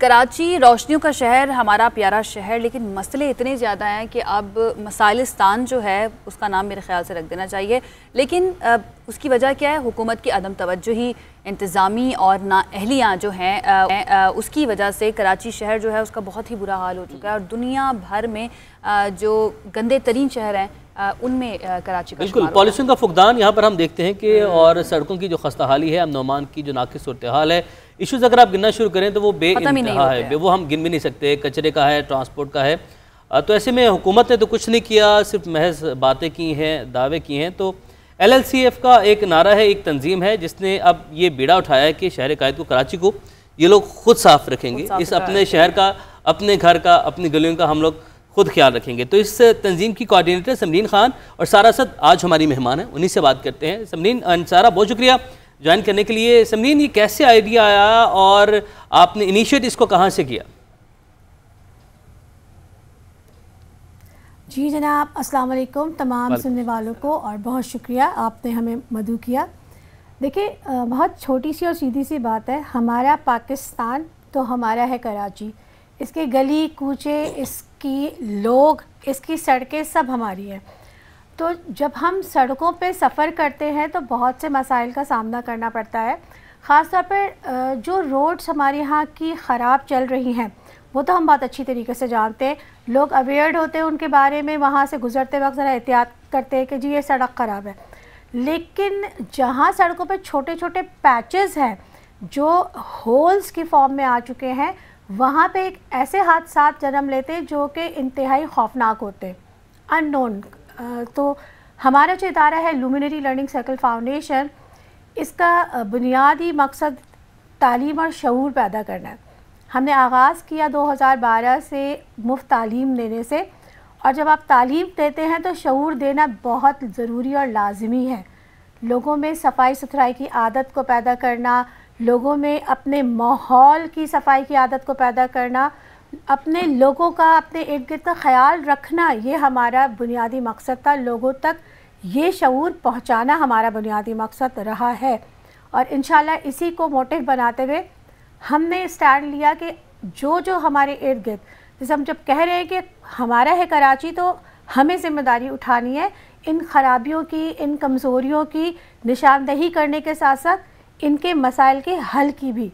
कराची रोशनियों का शहर, हमारा प्यारा शहर, लेकिन मसले इतने ज़्यादा हैं कि अब मसाइलिस्तान जो है उसका नाम मेरे ख्याल से रख देना चाहिए। लेकिन उसकी वजह क्या है? हुकूमत की अदम तवज्जुही, इंतज़ामी और नाअहलियाँ जो हैं उसकी वजह से कराची शहर जो है उसका बहुत ही बुरा हाल हो चुका है। और दुनिया भर में जो गंदे तरीन शहर हैं उनमें कराची का बिल्कुल पॉल्यूशन का फुकदान यहाँ पर हम देखते हैं कि, और सड़कों की जो खस्ता हाली है, अमन की जो नाकिस सूरत हाल है, इश्यूज़ अगर आप गिनना शुरू करें तो वो बेइंतहा है, वो हम गिन भी नहीं सकते। कचरे का है, ट्रांसपोर्ट का है। तो ऐसे में हुकूमत ने तो कुछ नहीं किया, सिर्फ महज बातें की हैं, दावे किए हैं। तो LLCF का एक नारा है, एक तंजीम है जिसने अब ये बीड़ा उठाया है कि शहर कायद को, कराची को ये लोग खुद साफ रखेंगे। इस अपने शहर का, अपने घर का, अपनी गलियों का हम लोग खुद ख्याल रखेंगे। तो इस तंजीम की कोऑर्डिनेटर समरीन खान और सारा असद आज हमारी मेहमान हैं, उन्हीं से बात करते हैं। समरीन, सारा बहुत शुक्रिया ज्वाइन करने के लिए। समरीन, ये कैसे आइडिया आया और आपने इनिशिएट इसको कहाँ से किया? जी जनाब, अस्सलाम वालेकुम तमाम सुनने वालों को, और बहुत शुक्रिया आपने हमें मदऊ किया। देखिए, बहुत छोटी सी और सीधी सी बात है। हमारा पाकिस्तान तो हमारा है कराची, इसके गली कूचे, इसकी लोग, इसकी सड़कें सब हमारी हैं। तो जब हम सड़कों पे सफ़र करते हैं तो बहुत से मसाइल का सामना करना पड़ता है। ख़ास तौर पर जो रोड्स हमारे यहाँ की ख़राब चल रही हैं वो तो हम बहुत अच्छी तरीके से जानते हैं। लोग अवेयर्ड होते हैं उनके बारे में, वहाँ से गुज़रते वक्त ज़रा एहतियात करते हैं कि जी ये सड़क ख़राब है। लेकिन जहाँ सड़कों पे छोटे छोटे पैचेस हैं जो होल्स की फॉर्म में आ चुके हैं, वहाँ पे एक ऐसे हादसा जन्म लेते हैं जो कि इंतहाई खौफनाक होते हैं, अननोन। तो हमारा जो इदारा है लुमिनरी लर्निंग सर्कल फाउंडेशन, इसका बुनियादी मकसद तालीम और शऊर पैदा करना है। हमने आगाज़ किया 2012 से मुफ्त तालीम देने से, और जब आप तालीम देते हैं तो शऊर देना बहुत ज़रूरी और लाजमी है। लोगों में सफाई सुथराई की आदत को पैदा करना, लोगों में अपने माहौल की सफाई की आदत को पैदा करना, अपने लोगों का, अपने इर्द गिर्द का ख्याल रखना, ये हमारा बुनियादी मकसद था। लोगों तक ये शऊर पहुंचाना हमारा बुनियादी मकसद रहा है, और इंशाल्लाह इसी को मोटिव बनाते हुए हमने स्टैंड लिया कि जो हमारे इर्द गिर्द, जैसे हम जब कह रहे हैं कि हमारा है कराची, तो हमें ज़िम्मेदारी उठानी है इन खराबियों की, इन कमज़ोरियों की निशानदही करने के साथ साथ इनके मसाइल के हल की भी।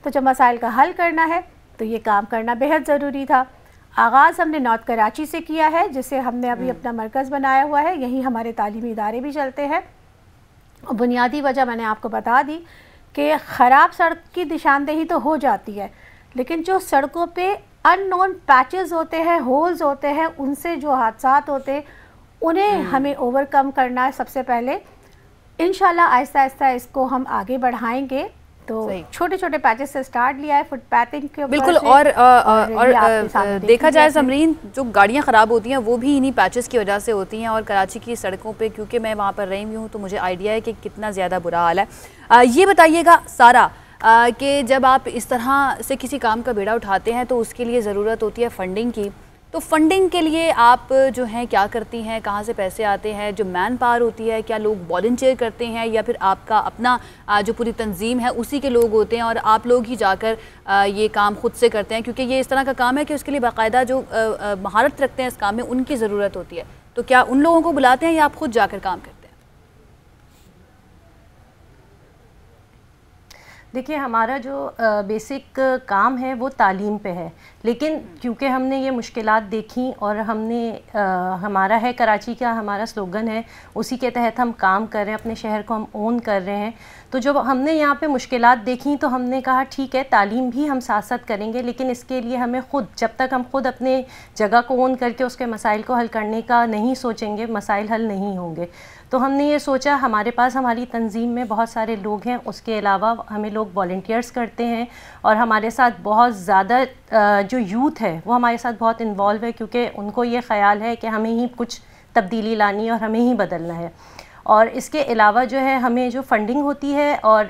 तो जब मसाइल का हल करना है तो ये काम करना बेहद ज़रूरी था। आगाज़ हमने नॉर्थ कराची से किया है, जिसे हमने अभी अपना मरकज़ बनाया हुआ है। यहीं हमारे तालीमी इदारे भी चलते हैं। और बुनियादी वजह मैंने आपको बता दी कि ख़राब सड़क की निशानदेही तो हो जाती है, लेकिन जो सड़कों पे अननोन पैचेस होते हैं, होल्स होते हैं, उनसे जो हादसात होते हैं उन्हें हमें ओवरकम करना है सबसे पहले। इंशाल्लाह आहिस्ता आहिस्ता इसको हम आगे बढ़ाएंगे। तो छोटे छोटे पैचेस से स्टार्ट लिया है फुटपाथिंग के ऊपर। बिल्कुल। और देखा जाए समरीन, जो गाड़ियाँ ख़राब होती हैं वो भी इन्हीं पैचेस की वजह से होती हैं। और कराची की सड़कों पे, क्योंकि मैं वहाँ पर रही हुई हूँ, तो मुझे आइडिया है कि कितना ज़्यादा बुरा हाल है। ये बताइएगा सारा कि जब आप इस तरह से किसी काम का बीड़ा उठाते हैं तो उसके लिए ज़रूरत होती है फ़ंडिंग की। तो फंडिंग के लिए आप जो हैं क्या करती हैं, कहाँ से पैसे आते हैं? जो मैन पावर होती है, क्या लोग वॉलंटियर करते हैं या फिर आपका अपना जो पूरी तंजीम है उसी के लोग होते हैं और आप लोग ही जाकर ये काम खुद से करते हैं? क्योंकि ये इस तरह का काम है कि उसके लिए बाकायदा जो महारत रखते हैं इस काम में, उनकी ज़रूरत होती है। तो क्या उन लोगों को बुलाते हैं या आप खुद जाकर काम करते हैं? देखिए, हमारा जो बेसिक काम है वो तालीम पे है, लेकिन क्योंकि हमने ये मुश्किलात देखी और हमने हमारा है कराची का हमारा स्लोगन है, उसी के तहत हम काम कर रहे हैं, अपने शहर को हम ओन कर रहे हैं। तो जब हमने यहाँ पे मुश्किलात देखी तो हमने कहा ठीक है, तालीम भी हम साथ साथ करेंगे, लेकिन इसके लिए हमें ख़ुद, जब तक हम खुद अपने जगह को ओन करके उसके मसाइल को हल करने का नहीं सोचेंगे, मसाइल हल नहीं होंगे। तो हमने ये सोचा, हमारे पास हमारी तंजीम में बहुत सारे लोग हैं, उसके अलावा हमें लोग वॉलंटियर्स करते हैं, और हमारे साथ बहुत ज़्यादा जो यूथ है वो हमारे साथ बहुत इन्वॉल्व है, क्योंकि उनको ये ख़्याल है कि हमें ही कुछ तब्दीली लानी है और हमें ही बदलना है। और इसके अलावा जो है हमें जो फंडिंग होती है, और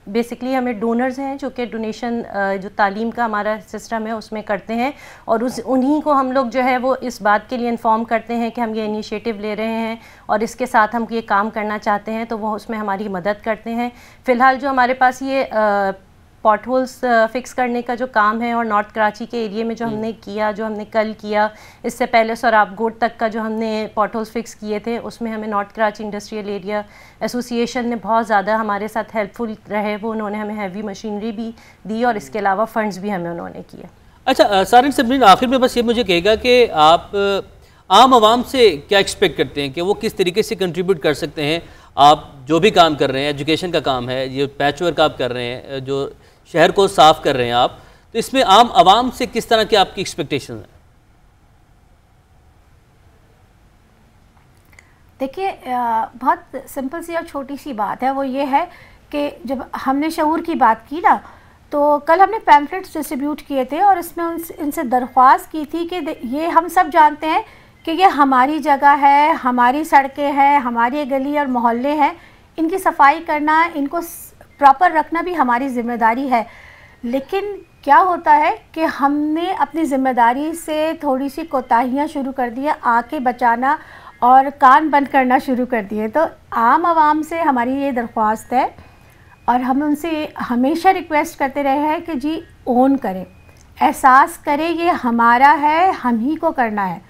बेसिकली हमें डोनर्स हैं जो कि डोनेशन जो तालीम का हमारा सिस्टम है उसमें करते हैं, और उन्हीं को हम लोग जो है वो इस बात के लिए इन्फॉर्म करते हैं कि हम ये इनिशिएटिव ले रहे हैं और इसके साथ हम ये काम करना चाहते हैं, तो वो उसमें हमारी मदद करते हैं। फ़िलहाल जो हमारे पास ये पॉट होल्स फिक्स करने का जो काम है, और नॉर्थ कराची के एरिया में जो हमने किया, जो हमने कल किया, इससे पहले सोराब गोट तक का जो हमने पॉट होल्स फिक्स किए थे, उसमें हमें north Karachi industrial area association ने बहुत ज़्यादा हमारे साथ हेल्पफुल रहे। वो उन्होंने हमें हैवी मशीनरी भी दी और इसके अलावा फंड्स भी हमें उन्होंने किए। अच्छा सारिन समरीन, आखिर में बस ये मुझे कहेगा कि आप आम आवाम से क्या एक्सपेक्ट करते हैं कि वो किस तरीके से कंट्रीब्यूट कर सकते हैं? आप जो भी काम कर रहे हैं, एजुकेशन का काम है, ये पैच वर्क आप कर रहे हैं, जो शहर को साफ कर रहे हैं आप, तो इसमें आम आवाम से किस तरह की आपकी एक्सपेक्टेशन है? देखिए बहुत सिंपल सी और छोटी सी बात है, वो ये है कि जब हमने शऊर की बात की ना, तो कल हमने पैम्फलेट्स डिस्ट्रीब्यूट किए थे और इसमें इनसे दरख्वास्त की थी कि ये हम सब जानते हैं कि ये हमारी जगह है, हमारी सड़कें हैं, हमारी गली और मोहल्ले हैं, इनकी सफाई करना, इनको प्रॉपर रखना भी हमारी ज़िम्मेदारी है। लेकिन क्या होता है कि हमने अपनी ज़िम्मेदारी से थोड़ी सी कोताहियाँ शुरू कर दी है, आँखें बचाना और कान बंद करना शुरू कर दिए। तो आम आवाम से हमारी ये दरख्वास्त है और हम उनसे हमेशा रिक्वेस्ट करते रहे हैं कि जी ओन करें, एहसास करें ये हमारा है, हम ही को करना है।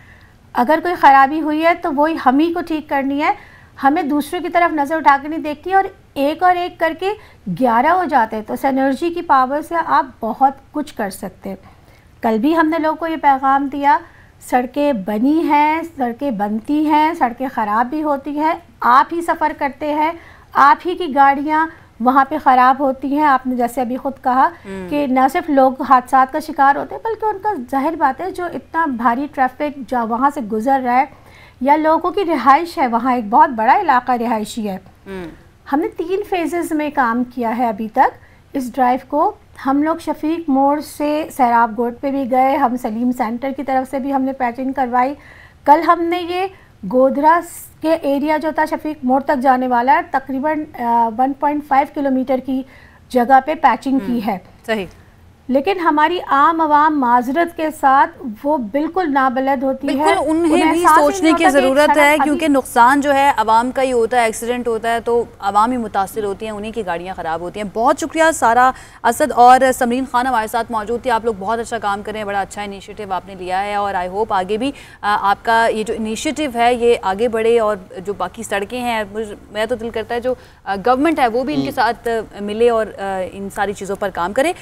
अगर कोई ख़राबी हुई है तो वही हम ही को ठीक करनी है, हमें दूसरों की तरफ नज़र उठा कर नहीं देखनी। और एक करके 11 हो जाते हैं, तो सिनर्जी की पावर से आप बहुत कुछ कर सकते हैं। कल भी हमने लोगों को ये पैगाम दिया, सड़कें बनी हैं, सड़कें बनती हैं, सड़कें ख़राब भी होती हैं, आप ही सफ़र करते हैं, आप ही की गाड़ियाँ वहाँ पे ख़राब होती हैं। आपने जैसे अभी ख़ुद कहा कि न सिर्फ लोग हादसा का शिकार होते हैं, बल्कि उनका जाहिर बात है जो इतना भारी ट्रैफिक जो वहाँ से गुजर रहा है, या लोगों की रिहाइश है, वहाँ एक बहुत बड़ा इलाका रिहायशी है। हमने 3 फेजेस में काम किया है अभी तक इस ड्राइव को। हम लोग शफीक मोड़ से सैराब गोट पे भी गए, हम सलीम सेंटर की तरफ से भी हमने पैचिंग करवाई। कल हमने ये गोधरा के एरिया जो था शफीक मोड़ तक जाने वाला है, तकरीबन 1.5 किलोमीटर की जगह पे पैचिंग की है। सही। लेकिन हमारी आम आवाम माजरत के साथ वो बिल्कुल नाबलद होती है। बिल्कुल उन्हें भी सोचने की ज़रूरत है, क्योंकि नुकसान जो है आवाम का ही होता है, एक्सीडेंट होता है तो आवाम ही मुतासिर होती हैं, उन्हीं की गाड़ियाँ ख़राब होती हैं। बहुत शुक्रिया सारा असद और समरीन खान हमारे साथ मौजूद थी। आप लोग बहुत अच्छा काम कर रहे हैं, बड़ा अच्छा इनिशिएटिव आपने लिया है और आई होप आगे भी आपका ये जो इनिशिएटिव है ये आगे बढ़े और जो बाकी सड़कें हैं, मेरा तो दिल करता है जो गवर्नमेंट है वो भी इनके साथ मिले और इन सारी चीज़ों पर काम करे।